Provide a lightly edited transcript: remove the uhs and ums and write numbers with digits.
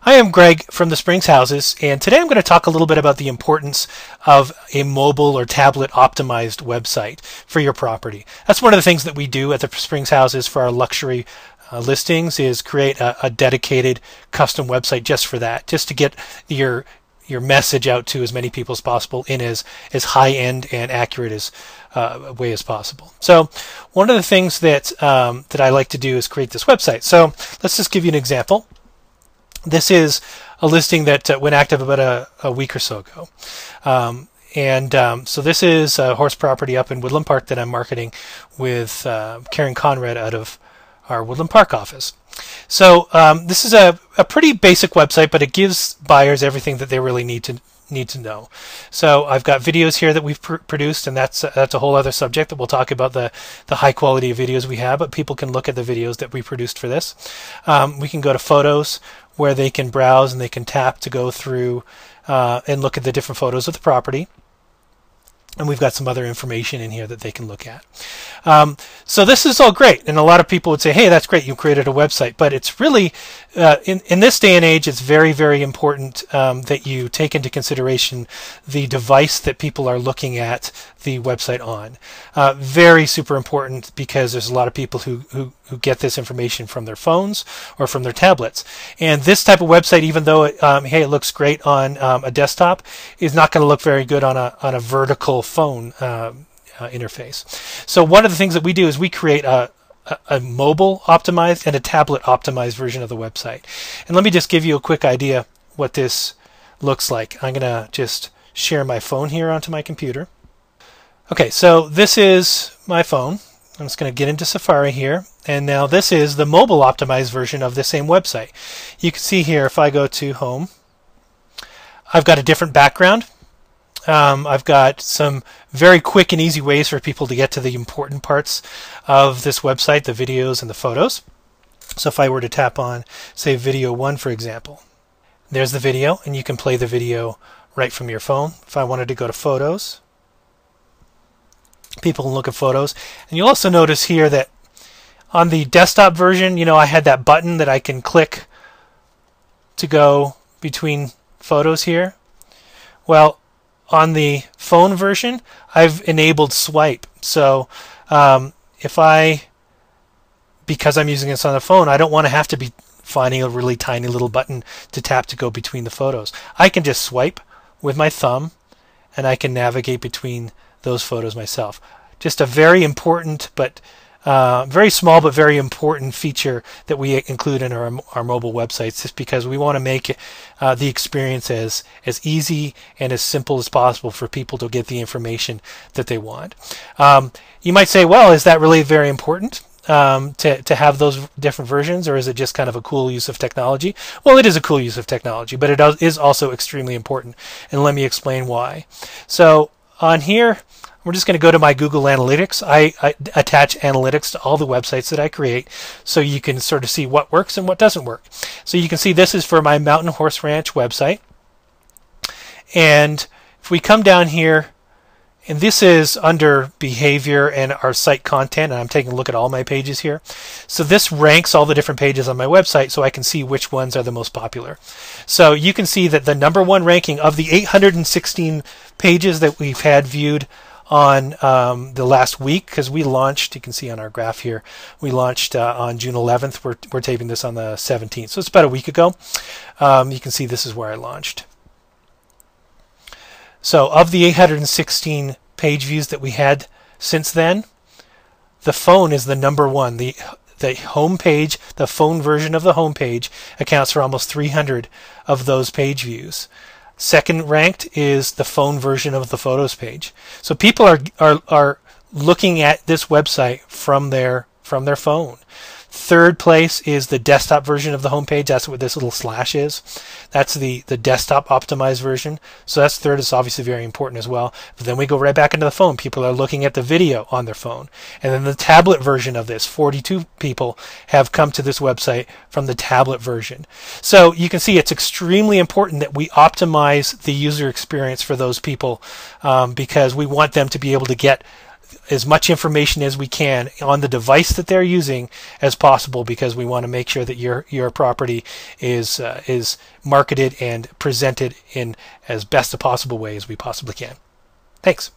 I am Greg from the Springs Houses, and today I'm going to talk a little bit about the importance of a mobile or tablet optimized website for your property. That's one of the things that we do at the Springs Houses for our luxury listings is create a dedicated custom website just for that, just to get your message out to as many people as possible in as high-end and accurate as way as possible. So one of the things that I like to do is create this website. So let's just give you an example. This is a listing that went active about a week or so ago. So this is a horse property up in Woodland Park that I'm marketing with Karen Conrad out of our Woodland Park office. So this is a pretty basic website, but it gives buyers everything that they really need to know. So I've got videos here that we've produced, and that's a whole other subject that we'll talk about, the high quality of videos we have, but people can look at the videos that we produced for this. We can go to photos where they can browse and they can tap to go through and look at the different photos of the property. And we've got some other information in here that they can look at. So this is all great, and a lot of people would say, hey, that's great, you created a website. But it's really, in this day and age, it's very, very important that you take into consideration the device that people are looking at the website on. Very super important, because there's a lot of people who get this information from their phones or from their tablets. And this type of website, even though it looks great on a desktop, is not going to look very good on a vertical phone interface. So one of the things that we do is we create a mobile optimized and a tablet optimized version of the website. And let me just give you a quick idea what this looks like. I'm going to just share my phone here onto my computer. Okay, so this is my phone. I'm just going to get into Safari here, and now this is the mobile optimized version of the same website. You can see here, if I go to Home, I've got a different background. I've got some very quick and easy ways for people to get to the important parts of this website, the videos and the photos. So if I were to tap on, say, video 1, for example, there's the video, and you can play the video right from your phone. If I wanted to go to photos, people can look at photos. And you'll also notice here that on the desktop version, I had that button that I can click to go between photos here. Well, on the phone version, I've enabled swipe. So because I'm using this on the phone, I don't want to have to be finding a really tiny little button to tap to go between the photos. I can just swipe with my thumb, and I can navigate between those photos myself. Just a very important, but very small but very important feature that we include in our mobile websites, just because we want to make the experience as easy and as simple as possible for people to get the information that they want. You might say, well, is that really very important to have those different versions, or is it just kind of a cool use of technology? Well, it is a cool use of technology, but it is also extremely important, and let me explain why. So on here, we're just going to go to my Google Analytics. I attach analytics to all the websites that I create, so you can sort of see what works and what doesn't work. So you can see this is for my Mountain Horse Ranch website. And if we come down here, and this is under behavior and our site content, and I'm taking a look at all my pages here. So this ranks all the different pages on my website so I can see which ones are the most popular. So you can see that the #1 ranking of the 816 pages that we've had viewed on the last week, because we launched, you can see on our graph here, we launched on June 11th. We're taping this on the 17th, so it's about a week ago. You can see this is where I launched. So of the 816 page views that we had since then, the phone is the #1. The home page, the phone version of the home page, accounts for almost 300 of those page views. Second ranked is the phone version of the photos page. So people are looking at this website from their phone. Third place is the desktop version of the homepage. That's what this little slash is. That's the desktop optimized version. So that's third. It's obviously very important as well. But then we go right back into the phone. People are looking at the video on their phone. And then the tablet version of this, 42 people have come to this website from the tablet version. So you can see it's extremely important that we optimize the user experience for those people, because we want them to be able to get as much information as we can on the device that they're using as possible, because we want to make sure that your property is marketed and presented in as best a possible way as we possibly can. Thanks.